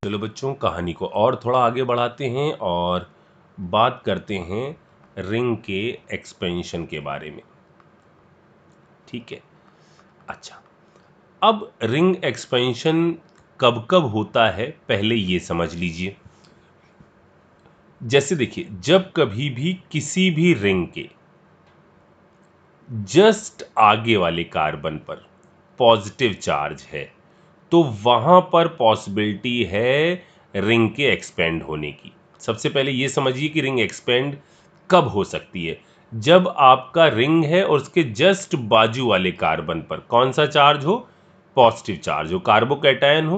चलो बच्चों, कहानी को और थोड़ा आगे बढ़ाते हैं और बात करते हैं रिंग के एक्सपेंशन के बारे में। ठीक है। अच्छा, अब रिंग एक्सपेंशन कब कब होता है पहले ये समझ लीजिए। जैसे देखिए, जब कभी भी किसी भी रिंग के जस्ट आगे वाले कार्बन पर पॉजिटिव चार्ज है तो वहां पर पॉसिबिलिटी है रिंग के एक्सपेंड होने की। सबसे पहले ये समझिए कि रिंग एक्सपेंड कब हो सकती है। जब आपका रिंग है और उसके जस्ट बाजू वाले कार्बन पर कौन सा चार्ज हो, पॉजिटिव चार्ज हो, कार्बोकैटायन हो,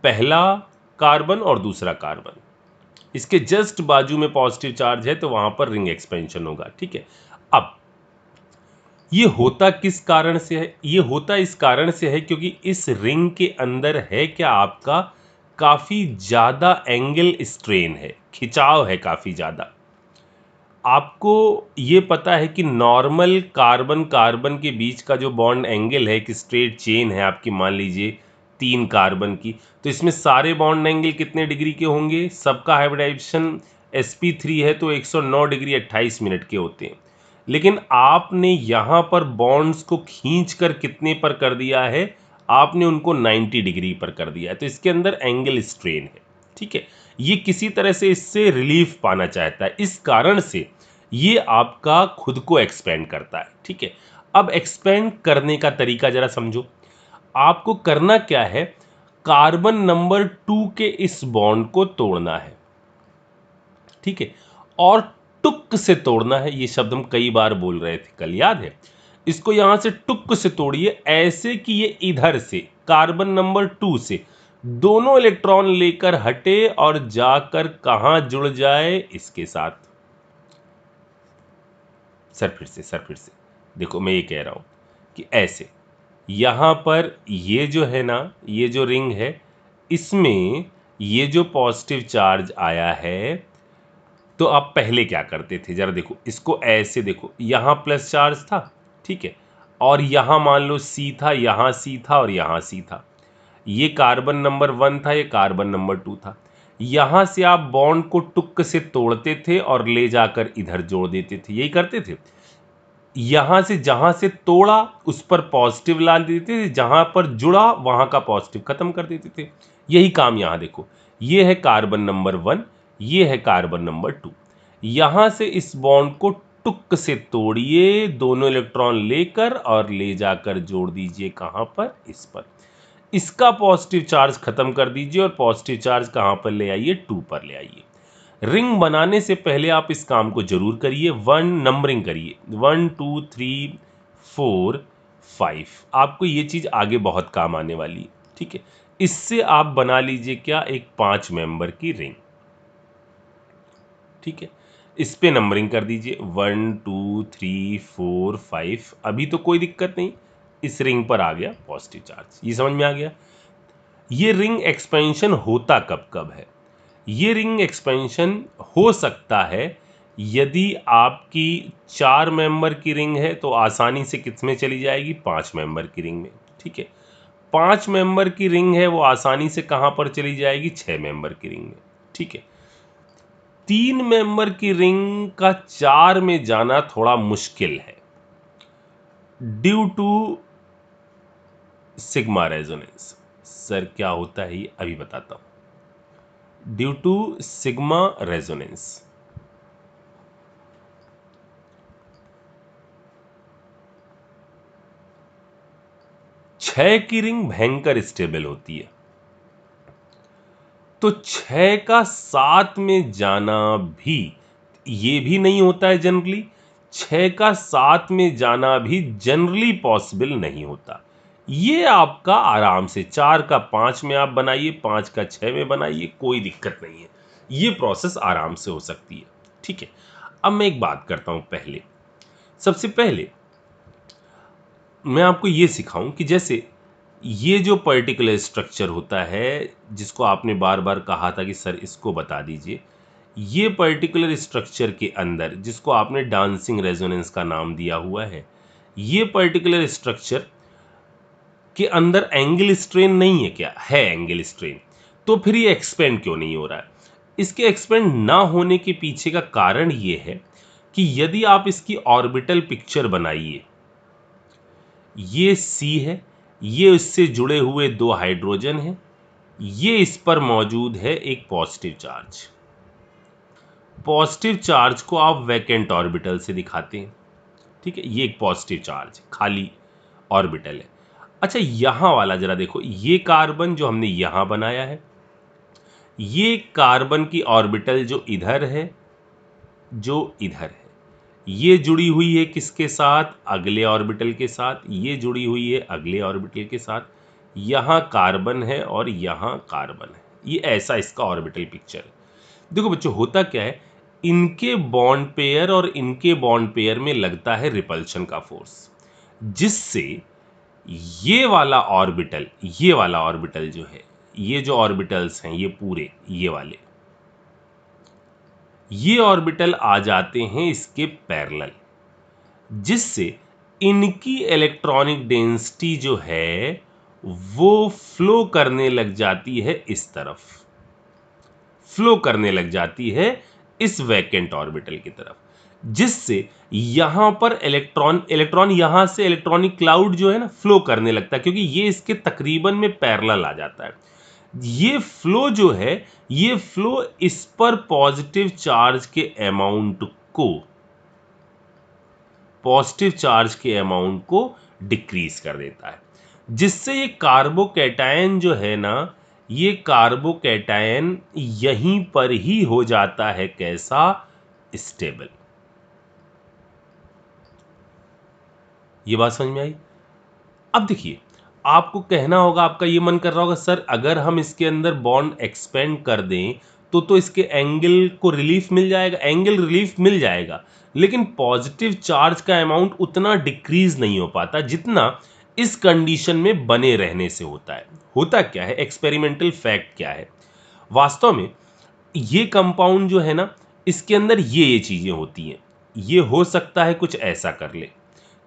पहला कार्बन और दूसरा कार्बन, इसके जस्ट बाजू में पॉजिटिव चार्ज है तो वहां पर रिंग एक्सपेंशन होगा। ठीक है। अब ये होता किस कारण से है? ये होता इस कारण से है क्योंकि इस रिंग के अंदर है क्या, आपका काफी ज्यादा एंगल स्ट्रेन है, खिंचाव है काफी ज्यादा। आपको ये पता है कि नॉर्मल कार्बन कार्बन के बीच का जो बॉन्ड एंगल है, कि स्ट्रेट चेन है आपकी, मान लीजिए 3 कार्बन की, तो इसमें सारे बॉन्ड एंगल कितने डिग्री के होंगे? सबका हाइब्रिडाइजेशन sp3 है तो 109 डिग्री 28 मिनट के होते हैं। लेकिन आपने यहाँ पर बॉन्ड्स को खींच कर कितने पर कर दिया है? आपने उनको 90 डिग्री पर कर दिया है, तो इसके अंदर एंगल स्ट्रेन है। ठीक है। ये किसी तरह से इससे रिलीफ पाना चाहता है, इस कारण से ये आपका खुद को एक्सपेंड करता है। ठीक है। अब एक्सपेंड करने का तरीका जरा समझो। आपको करना क्या है, कार्बन नंबर 2 के इस बॉन्ड को तोड़ना है। ठीक है। और टुक से तोड़ना है। ये शब्द हम कई बार बोल रहे थे कल, याद है? इसको यहां से टुक से तोड़िए, ऐसे कि ये इधर से कार्बन नंबर 2 से दोनों इलेक्ट्रॉन लेकर हटे और जाकर कहां जुड़ जाए? इसके साथ। सर फिर से देखो, मैं ये कह रहा हूं कि ऐसे यहां पर ये जो है ना, ये जो रिंग है, इसमें ये जो पॉजिटिव चार्ज आया है, तो आप पहले क्या करते थे जरा देखो इसको, ऐसे देखो, यहां प्लस चार्ज था। ठीक है। और यहां मान लो सी था, यहां सी था और यहां सी था। ये कार्बन नंबर 1 था, ये कार्बन नंबर 2 था। यहां से आप बॉन्ड को टुक से तोड़ते थे और ले जाकर इधर जोड़ देते थे, यही करते थे। यहां से जहां से तोड़ा उस पर पॉजिटिव ला देते थे, जहां पर जुड़ा वहां का पॉजिटिव खत्म कर देते थे। यही काम यहां देखो, ये है कार्बन नंबर 1, ये है कार्बन नंबर 2। यहां से इस बॉन्ड को टुक से तोड़िए, दोनों इलेक्ट्रॉन लेकर और ले जाकर जोड़ दीजिए कहां पर? इस पर। इसका पॉजिटिव चार्ज खत्म कर दीजिए और पॉजिटिव चार्ज कहां पर ले आइए? 2 पर ले आइए। रिंग बनाने से पहले आप इस काम को जरूर करिए, 1 नंबरिंग करिए, 1 2 3 4 5। आपको ये चीज आगे बहुत काम आने वाली है। ठीक है। इससे आप बना लीजिए क्या, एक 5 मेंबर की रिंग। ठीक है। इस पे नंबरिंग कर दीजिए 1 2 3 4 5। अभी तो कोई दिक्कत नहीं, इस रिंग पर आ गया पॉजिटिव चार्ज। ये समझ में आ गया। ये रिंग एक्सपेंशन होता कब कब है? ये रिंग एक्सपेंशन हो सकता है यदि आपकी 4 मेंबर की रिंग है तो आसानी से किस में चली जाएगी? 5 मेंबर की रिंग में। ठीक है। 5 मेंबर की रिंग है, वो आसानी से कहां पर चली जाएगी? 6 मेंबर की रिंग में। ठीक है। 3 मेंबर की रिंग का 4 में जाना थोड़ा मुश्किल है, due to sigma resonance. Sir क्या होता है ये? अभी बताता हूं। Due to sigma resonance. 6 की रिंग भयंकर स्टेबल होती है, तो 6 का 7 में जाना भी, ये भी नहीं होता है जनरली। 6 का 7 में जाना भी जनरली पॉसिबल नहीं होता। ये आपका आराम से 4 का 5 में आप बनाइए, 5 का 6 में बनाइए, कोई दिक्कत नहीं है। ये प्रोसेस आराम से हो सकती है। ठीक है। अब मैं एक बात करता हूं। पहले, सबसे पहले मैं आपको ये सिखाऊं कि जैसे ये जो पर्टिकुलर स्ट्रक्चर होता है, जिसको आपने बार बार कहा था कि सर इसको बता दीजिए, ये पर्टिकुलर स्ट्रक्चर के अंदर जिसको आपने डांसिंग रेजोनेंस का नाम दिया हुआ है, ये पर्टिकुलर स्ट्रक्चर के अंदर एंगल स्ट्रेन नहीं है क्या? है एंगल स्ट्रेन। तो फिर ये एक्सपेंड क्यों नहीं हो रहा है? इसके एक्सपेंड ना होने के पीछे का कारण ये है कि यदि आप इसकी ऑर्बिटल पिक्चर बनाइए, ये C है, ये इससे जुड़े हुए 2 हाइड्रोजन हैं, ये इस पर मौजूद है एक पॉजिटिव चार्ज। पॉजिटिव चार्ज को आप वैकेंट ऑर्बिटल से दिखाते हैं, ठीक है, ये एक पॉजिटिव चार्ज खाली ऑर्बिटल है। अच्छा, यहां वाला जरा देखो, ये कार्बन जो हमने यहां बनाया है, ये कार्बन की ऑर्बिटल जो इधर है, जो इधर है, ये जुड़ी हुई है किसके साथ? अगले ऑर्बिटल के साथ। ये जुड़ी हुई है अगले ऑर्बिटल के साथ। यहां कार्बन है और यहां कार्बन है। ये ऐसा इसका ऑर्बिटल पिक्चर है। देखो बच्चों, होता क्या है, इनके बॉन्ड पेयर और इनके बॉन्ड पेयर में लगता है रिपल्शन का फोर्स, जिससे ये वाला ऑर्बिटल जो है, ये जो ऑर्बिटल्स हैं ये पूरे, ये ऑर्बिटल आ जाते हैं इसके पैरेलल, जिससे इनकी इलेक्ट्रॉनिक डेंसिटी जो है वो फ्लो करने लग जाती है इस तरफ, फ्लो करने लग जाती है इस वैकेंट ऑर्बिटल की तरफ, जिससे यहां पर इलेक्ट्रॉन यहां से इलेक्ट्रॉनिक क्लाउड जो है ना फ्लो करने लगता है, क्योंकि ये इसके तकरीबन में पैरेलल आ जाता है। ये फ्लो जो है, ये फ्लो इस पर पॉजिटिव चार्ज के अमाउंट को डिक्रीज कर देता है, जिससे ये कार्बोकैटायन जो है ना, ये कार्बोकैटायन यहीं पर ही हो जाता है कैसा? स्टेबल। ये बात समझ में आई? अब देखिए, आपको कहना होगा, आपका ये मन कर रहा होगा, सर अगर हम इसके अंदर बॉन्ड एक्सपेंड कर दें तो इसके एंगल को रिलीफ मिल जाएगा। एंगल रिलीफ मिल जाएगा, लेकिन पॉजिटिव चार्ज का अमाउंट उतना डिक्रीज नहीं हो पाता जितना इस कंडीशन में बने रहने से होता है। होता क्या है, एक्सपेरिमेंटल फैक्ट क्या है, वास्तव में ये कंपाउंड जो है ना, इसके अंदर ये चीजें होती हैं। ये हो सकता है कुछ ऐसा कर ले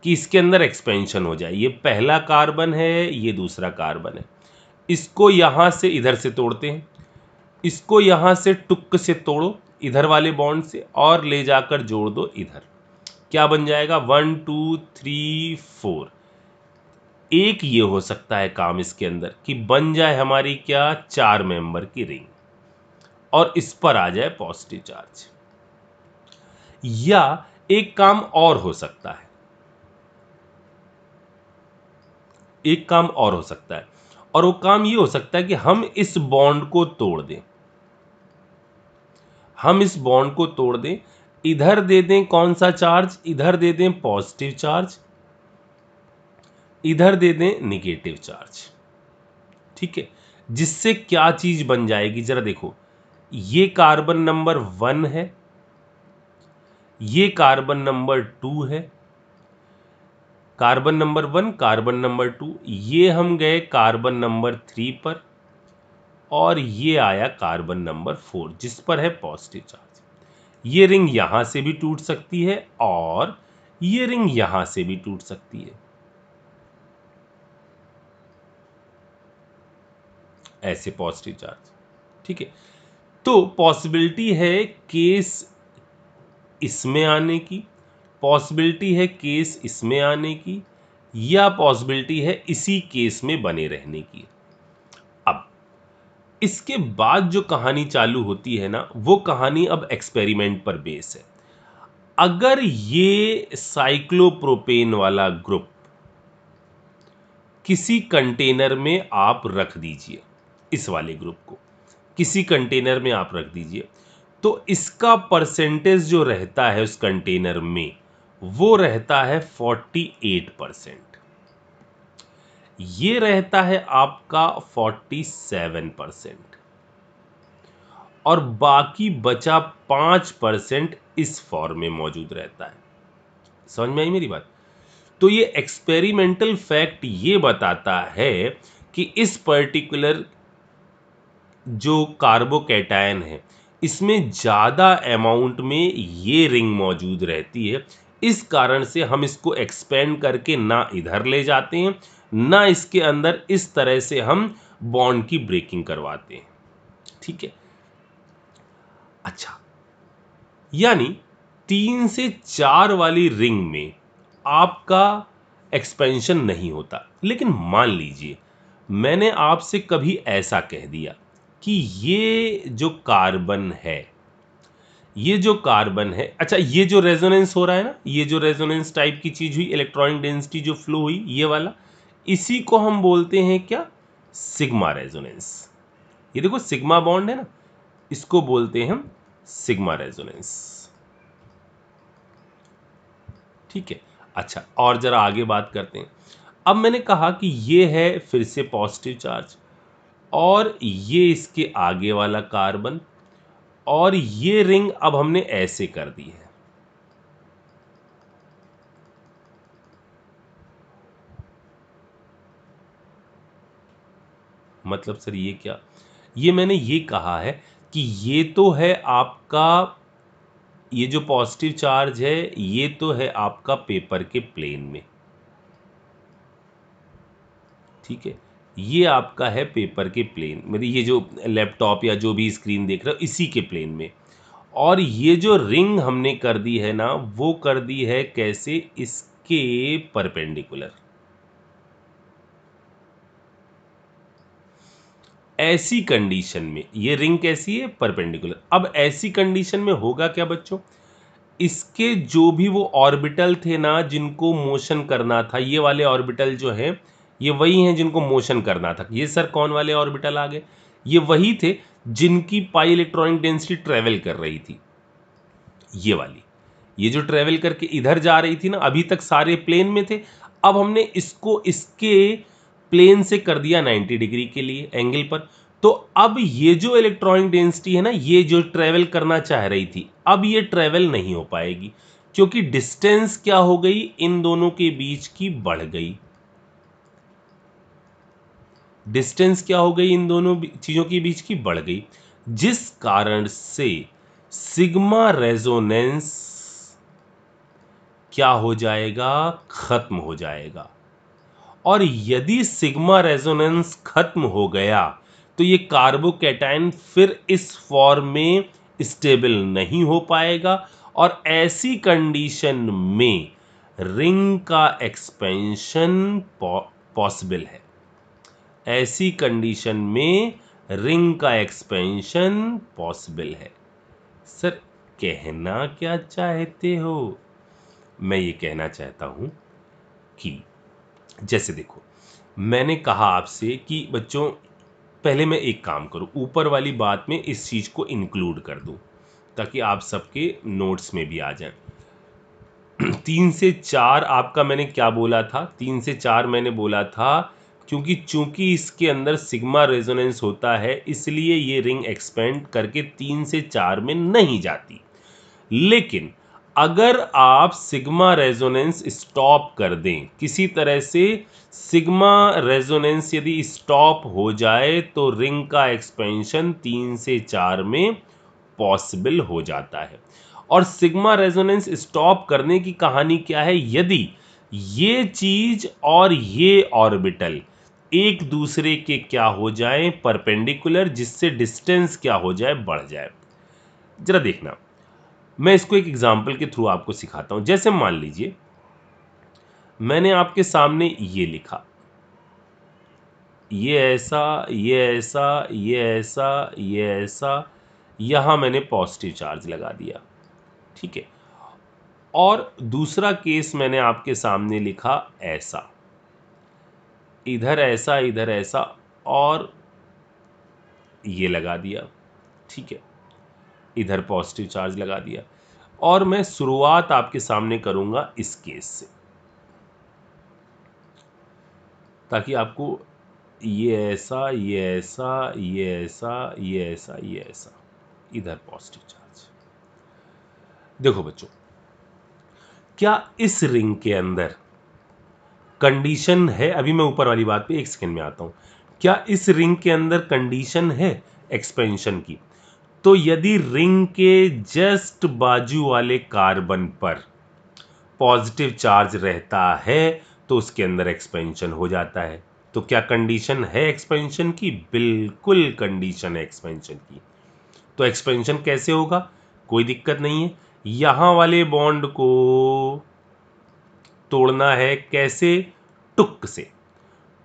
कि इसके अंदर एक्सपेंशन हो जाए। ये पहला कार्बन है, ये दूसरा कार्बन है, इसको यहां से इधर से तोड़ते हैं, इसको यहां से टुक से तोड़ो इधर वाले बॉन्ड से और ले जाकर जोड़ दो इधर। क्या बन जाएगा? 1 2 3 4। एक ये हो सकता है काम इसके अंदर कि बन जाए हमारी क्या? 4 मेंबर की रिंग, और इस पर आ जाए पॉजिटिव चार्ज। या एक काम और हो सकता है, एक काम और हो सकता है, और वो काम ये हो सकता है कि हम इस बॉन्ड को तोड़ दें, हम इस बॉन्ड को तोड़ दें, इधर दे दें कौन सा चार्ज? इधर दे दें पॉजिटिव चार्ज, इधर दे दें निगेटिव चार्ज, ठीक है। जिससे क्या चीज बन जाएगी जरा देखो, ये कार्बन नंबर 1 है, ये कार्बन नंबर 2 है, कार्बन नंबर 1, कार्बन नंबर 2, ये हम गए कार्बन नंबर 3 पर, और ये आया कार्बन नंबर 4 जिस पर है पॉजिटिव चार्ज। ये रिंग यहां से भी टूट सकती है और ये रिंग यहां से भी टूट सकती है, ऐसे पॉजिटिव चार्ज, ठीक है। तो पॉसिबिलिटी है केस इसमें आने की, पॉसिबिलिटी है केस इसमें आने की, या पॉसिबिलिटी है इसी केस में बने रहने की। अब इसके बाद जो कहानी चालू होती है ना, वो कहानी अब एक्सपेरिमेंट पर बेस है। अगर ये साइक्लोप्रोपेन वाला ग्रुप किसी कंटेनर में आप रख दीजिए, इस वाले ग्रुप को किसी कंटेनर में आप रख दीजिए, तो इसका परसेंटेज जो रहता है उस कंटेनर में, वो रहता है 48%। ये रहता है आपका 47%, और बाकी बचा 5% इस फॉर्म में मौजूद रहता है। समझ में आई मेरी बात? तो ये एक्सपेरिमेंटल फैक्ट ये बताता है कि इस पर्टिकुलर जो कार्बोकैटायन है, इसमें ज़्यादा अमाउंट में ये रिंग मौजूद रहती है। इस कारण से हम इसको एक्सपेंड करके ना इधर ले जाते हैं, ना इसके अंदर इस तरह से हम बॉन्ड की ब्रेकिंग करवाते हैं। ठीक है। अच्छा, यानी 3 से 4 वाली रिंग में आपका एक्सपेंशन नहीं होता। लेकिन मान लीजिए मैंने आपसे कभी ऐसा कह दिया कि ये जो कार्बन है, ये जो कार्बन है, अच्छा ये जो रेजोनेंस हो रहा है ना, ये जो रेजोनेंस टाइप की चीज हुई, इलेक्ट्रॉनिक डेंसिटी जो फ्लो हुई, ये वाला, इसी को हम बोलते हैं क्या? Sigma resonance. ये देखो सिग्मा बॉन्ड है ना, इसको बोलते हैं हम सिग्मा रेजोनेंस। ठीक है। अच्छा, और जरा आगे बात करते हैं। अब मैंने कहा कि ये है फिर से पॉजिटिव चार्ज, और ये इसके आगे वाला कार्बन, और ये रिंग अब हमने ऐसे कर दी है। मतलब सर ये क्या? ये मैंने ये कहा है कि ये तो है आपका, ये जो पॉजिटिव चार्ज है ये तो है आपका पेपर के प्लेन में, ठीक है। ये आपका है पेपर के प्लेन, मतलब ये जो लैपटॉप या जो भी स्क्रीन देख रहे हो इसी के प्लेन में। और ये जो रिंग हमने कर दी है ना, वो कर दी है कैसे? इसके परपेंडिकुलर। ऐसी कंडीशन में ये रिंग कैसी है? परपेंडिकुलर। अब ऐसी कंडीशन में होगा क्या बच्चों? इसके जो भी वो ऑर्बिटल थे ना जिनको मोशन करना था, ये वाले ऑर्बिटल जो हैं ये वही हैं जिनको मोशन करना था। ये सर कौन वाले ऑर्बिटल आ गए? ये वही थे जिनकी पाई इलेक्ट्रॉनिक डेंसिटी ट्रेवल कर रही थी, ये वाली। ये जो ट्रेवल करके इधर जा रही थी ना, अभी तक सारे प्लेन में थे, अब हमने इसको इसके प्लेन से कर दिया 90 डिग्री के लिए एंगल पर। तो अब ये जो इलेक्ट्रॉनिक डेंसिटी है ना, ये जो ट्रेवल करना चाह रही थी, अब ये ट्रेवल नहीं हो पाएगी, क्योंकि डिस्टेंस क्या हो गई? इन दोनों के बीच की बढ़ गई। डिस्टेंस क्या हो गई? इन दोनों चीजों के बीच की बढ़ गई, जिस कारण से सिग्मा रेजोनेंस क्या हो जाएगा? खत्म हो जाएगा। और यदि सिग्मा रेजोनेंस खत्म हो गया तो ये कार्बोकैटायन फिर इस फॉर्म में स्टेबल नहीं हो पाएगा, और ऐसी कंडीशन में रिंग का एक्सपेंशन पॉसिबल है। ऐसी कंडीशन में रिंग का एक्सपेंशन पॉसिबल है। सर कहना क्या चाहते हो? मैं ये कहना चाहता हूं कि जैसे देखो, मैंने कहा आपसे कि बच्चों पहले मैं एक काम करूं, ऊपर वाली बात में इस चीज को इंक्लूड कर दूं ताकि आप सबके नोट्स में भी आ जाए। 3 से 4 आपका मैंने क्या बोला था? 3 से 4 मैंने बोला था क्योंकि चूंकि इसके अंदर सिग्मा रेजोनेंस होता है, इसलिए ये रिंग एक्सपेंड करके 3 से 4 में नहीं जाती। लेकिन अगर आप सिग्मा रेजोनेंस स्टॉप कर दें किसी तरह से, सिग्मा रेजोनेंस यदि स्टॉप हो जाए तो रिंग का एक्सपेंशन 3 से 4 में पॉसिबल हो जाता है। और सिग्मा रेजोनेंस स्टॉप करने की कहानी क्या है? यदि ये चीज और ये ऑर्बिटल एक दूसरे के क्या हो जाए? परपेंडिकुलर, जिससे डिस्टेंस क्या हो जाए? बढ़ जाए। जरा देखना, मैं इसको एक एग्जाम्पल के थ्रू आपको सिखाता हूं। जैसे मान लीजिए मैंने आपके सामने ये लिखा, ये ऐसा, ये ऐसा, ये ऐसा, ये ऐसा, यहां मैंने पॉजिटिव चार्ज लगा दिया, ठीक है। और दूसरा केस मैंने आपके सामने लिखा ऐसा, इधर ऐसा, इधर ऐसा, और ये लगा दिया, ठीक है। इधर पॉजिटिव चार्ज लगा दिया, और मैं शुरुआत आपके सामने करूंगा इस केस से, ताकि आपको ये ऐसा, ये ऐसा, ये ऐसा, ये ऐसा, ये ऐसा, इधर पॉजिटिव चार्ज। देखो बच्चों, क्या इस रिंग के अंदर कंडीशन है? अभी मैं ऊपर वाली बात पे एक सेकंड में आता हूं। क्या इस रिंग के अंदर कंडीशन है एक्सपेंशन की? तो यदि रिंग के जस्ट बाजू वाले कार्बन पर पॉजिटिव चार्ज रहता है तो उसके अंदर एक्सपेंशन हो जाता है। तो क्या कंडीशन है एक्सपेंशन की? बिल्कुल कंडीशन है एक्सपेंशन की। तो एक्सपेंशन कैसे होगा? कोई दिक्कत नहीं है। यहां वाले बॉन्ड को तोड़ना है, कैसे? टुक से।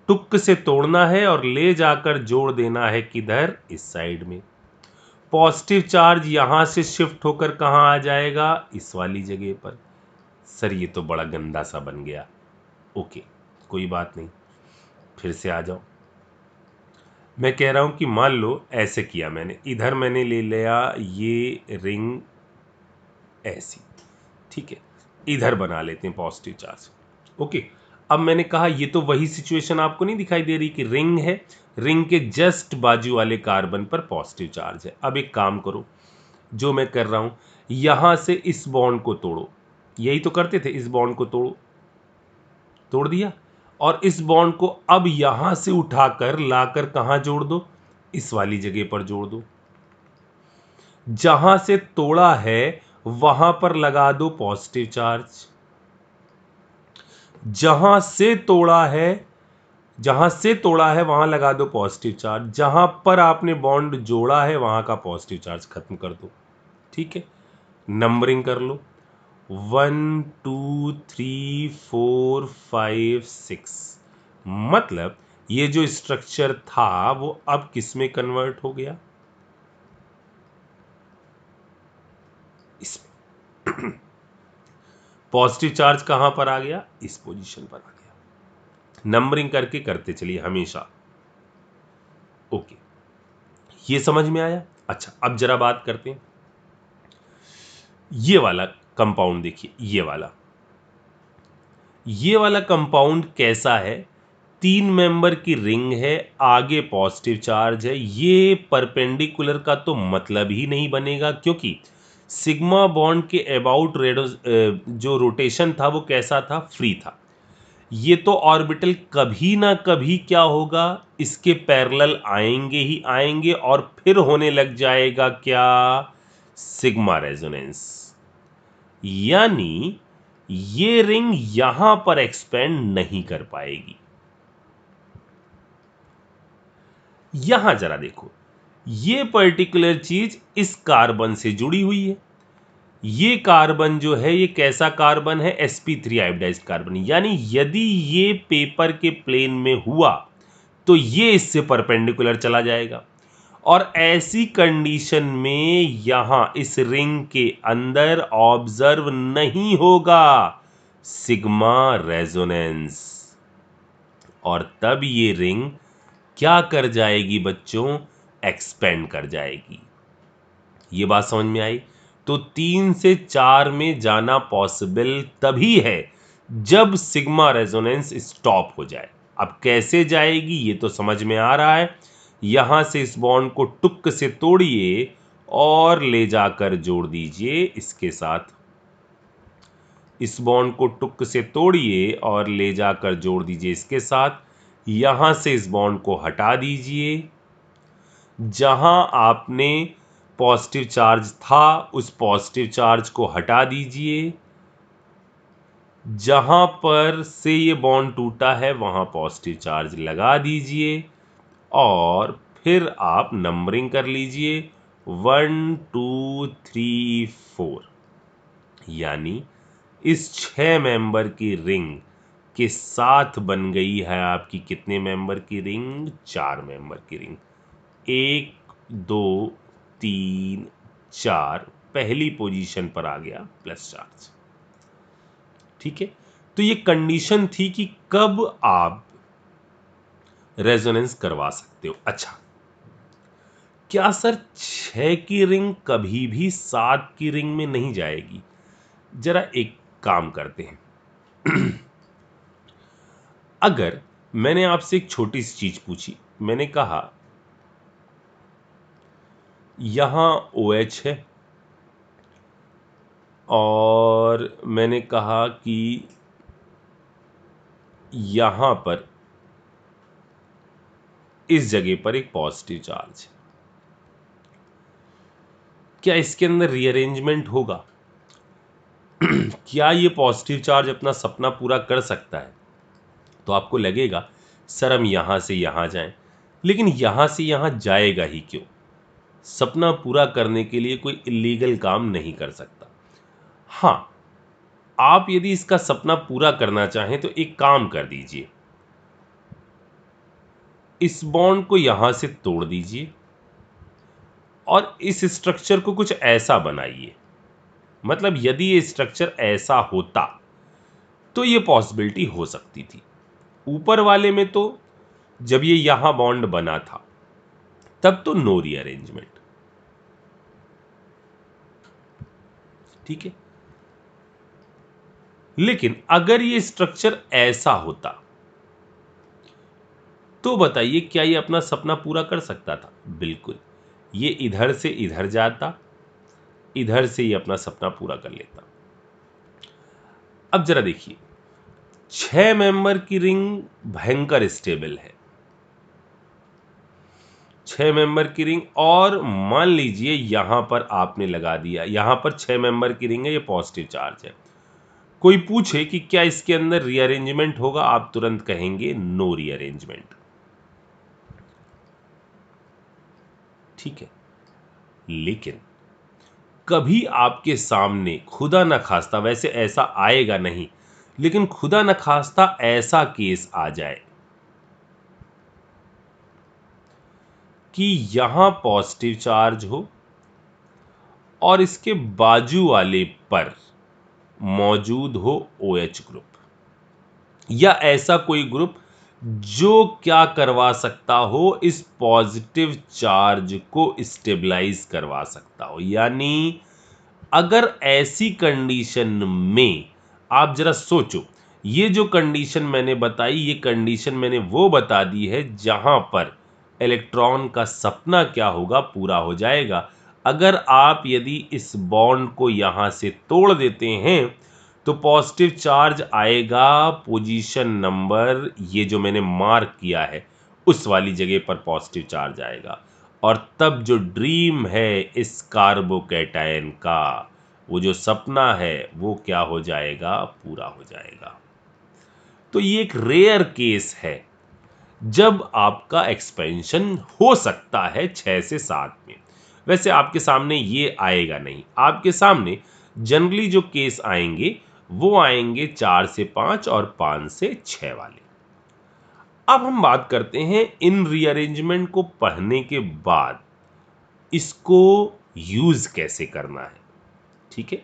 टुक से तोड़ना है और ले जाकर जोड़ देना है किधर? इस साइड में। पॉजिटिव चार्ज यहां से शिफ्ट होकर कहां आ जाएगा? इस वाली जगह पर। सर ये तो बड़ा गंदा सा बन गया। ओके, कोई बात नहीं, फिर से आ जाओ। मैं कह रहा हूं कि मान लो ऐसे किया मैंने, इधर मैंने ले लिया ये रिंग ऐसी, ठीक है, इधर बना लेते हैं पॉजिटिव चार्ज। ओके, अब मैंने कहा ये तो वही सिचुएशन आपको नहीं दिखाई दे रही कि रिंग है, रिंग के जस्ट बाजू वाले कार्बन पर पॉजिटिव चार्ज है। अब एक काम करो, जो मैं कर रहा हूं, यहां से इस बॉन्ड को तोड़ो। यही तो करते थे, इस बॉन्ड को तोड़ो। तोड़ दिया, और इस बॉन्ड को अब यहां से उठाकर लाकर कहां जोड़ दो? इस वाली जगह पर जोड़ दो। जहां से तोड़ा है वहां पर लगा दो पॉजिटिव चार्ज। जहां से तोड़ा है, जहां से तोड़ा है वहां लगा दो पॉजिटिव चार्ज। जहां पर आपने बॉन्ड जोड़ा है वहां का पॉजिटिव चार्ज खत्म कर दो। ठीक है, नंबरिंग कर लो, 1 2 3 4 5 6। मतलब ये जो स्ट्रक्चर था वो अब किस में कन्वर्ट हो गया? इसमें। पॉजिटिव चार्ज कहां पर आ गया? इस पोजीशन पर आ गया। नंबरिंग करके करते चलिए हमेशा। ओके, ये समझ में आया? अच्छा, अब जरा बात करते हैं, ये वाला कंपाउंड देखिए, ये वाला कंपाउंड कैसा है? 3 मेंबर की रिंग है, आगे पॉजिटिव चार्ज है। ये परपेंडिकुलर का तो मतलब ही नहीं बनेगा, क्योंकि सिग्मा बॉन्ड के अबाउट जो रोटेशन था वो कैसा था? फ्री था। ये तो ऑर्बिटल कभी ना कभी क्या होगा? इसके पैरेलल आएंगे ही आएंगे, और फिर होने लग जाएगा क्या? Sigma resonance. यानी ये रिंग यहां पर एक्सपेंड नहीं कर पाएगी। यहां जरा देखो, ये पर्टिकुलर चीज इस कार्बन से जुड़ी हुई है। ये कार्बन जो है ये कैसा कार्बन है? sp3 iodised carbon. यानी यदि ये पेपर के प्लेन में हुआ तो ये इससे परपेंडिकुलर चला जाएगा, और ऐसी कंडीशन में यहां इस रिंग के अंदर ऑब्जर्व नहीं होगा सिग्मा रेजोनेंस, और तब ये रिंग क्या कर जाएगी बच्चों? एक्सपेंड कर जाएगी। ये बात समझ में आई? तो 3 से 4 में जाना पॉसिबल तभी है जब सिग्मा रेजोनेंस स्टॉप हो जाए। अब कैसे जाएगी ये तो समझ में आ रहा है। यहां से इस बॉन्ड को टुक से तोड़िए और ले जाकर जोड़ दीजिए इसके साथ। इस बॉन्ड को टुक से तोड़िए और ले जाकर जोड़ दीजिए इसके साथ। यहां से इस बॉन्ड को हटा दीजिए। जहां आपने पॉजिटिव चार्ज था उस पॉजिटिव चार्ज को हटा दीजिए। जहां पर से ये बॉन्ड टूटा है वहां पॉजिटिव चार्ज लगा दीजिए, और फिर आप नंबरिंग कर लीजिए 1 2 3 4। यानी इस 6 मेंबर की रिंग के साथ बन गई है आपकी कितने मेंबर की रिंग? 4 मेंबर की रिंग। 1 2 3 4, पहली पोजीशन पर आ गया प्लस चार्ज। ठीक है, तो ये कंडीशन थी कि कब आप रेजोनेंस करवा सकते हो। अच्छा, क्या सर 6 की रिंग कभी भी 7 की रिंग में नहीं जाएगी? जरा एक काम करते हैं। अगर मैंने आपसे एक छोटी सी चीज पूछी, मैंने कहा यहां OH है, और मैंने कहा कि यहां पर इस जगह पर एक पॉजिटिव चार्ज है, क्या इसके अंदर रीअरेंजमेंट होगा? क्या ये पॉजिटिव चार्ज अपना सपना पूरा कर सकता है? तो आपको लगेगा सर हम यहां से यहां जाएं, लेकिन यहां से यहां जाएगा ही क्यों? सपना पूरा करने के लिए कोई इलीगल काम नहीं कर सकता। हां, आप यदि इसका सपना पूरा करना चाहें तो एक काम कर दीजिए, इस बॉन्ड को यहां से तोड़ दीजिए और इस स्ट्रक्चर को कुछ ऐसा बनाइए। मतलब यदि ये स्ट्रक्चर ऐसा होता तो ये पॉसिबिलिटी हो सकती थी। ऊपर वाले में तो जब ये यहां बॉन्ड बना था तब तो नो रीअरेंजमेंट, ठीक है। लेकिन अगर ये स्ट्रक्चर ऐसा होता तो बताइए क्या ये अपना सपना पूरा कर सकता था? बिल्कुल। ये इधर से इधर जाता, इधर से ये अपना सपना पूरा कर लेता। अब जरा देखिए, 6 मेंबर की रिंग भयंकर स्टेबल है। 6 मेंबर की रिंग, और मान लीजिए यहां पर आपने लगा दिया, यहां पर 6 मेंबर की रिंग है, ये पॉजिटिव चार्ज है। कोई पूछे कि क्या इसके अंदर रीअरेंजमेंट होगा, आप तुरंत कहेंगे नो रीअरेंजमेंट, ठीक है। लेकिन कभी आपके सामने खुदा न खास्ता, वैसे ऐसा आएगा नहीं, लेकिन खुदा न खास्ता ऐसा केस आ जाए कि यहां पॉजिटिव चार्ज हो और इसके बाजू वाले पर मौजूद हो OH ग्रुप, या ऐसा कोई ग्रुप जो क्या करवा सकता हो, इस पॉजिटिव चार्ज को स्टेबलाइज करवा सकता हो। यानी अगर ऐसी कंडीशन में, आप जरा सोचो, ये जो कंडीशन मैंने बताई, ये कंडीशन मैंने वो बता दी है जहां पर इलेक्ट्रॉन का सपना क्या होगा, पूरा हो जाएगा। अगर आप यदि इस बॉन्ड को यहां से तोड़ देते हैं तो पॉजिटिव चार्ज आएगा पोजीशन नंबर, ये जो मैंने मार्क किया है उस वाली जगह पर पॉजिटिव चार्ज आएगा, और तब जो ड्रीम है इस कार्बोकैटायन का, वो जो सपना है वो क्या हो जाएगा, पूरा हो जाएगा। तो ये एक रेयर केस है जब आपका एक्सपेंशन हो सकता है 6 से 7 में। वैसे आपके सामने ये आएगा नहीं, आपके सामने जनरली जो केस आएंगे वो आएंगे 4 से 5 और 5 से 6 वाले। अब हम बात करते हैं इन रीअरेंजमेंट को पढ़ने के बाद इसको यूज कैसे करना है, ठीक है।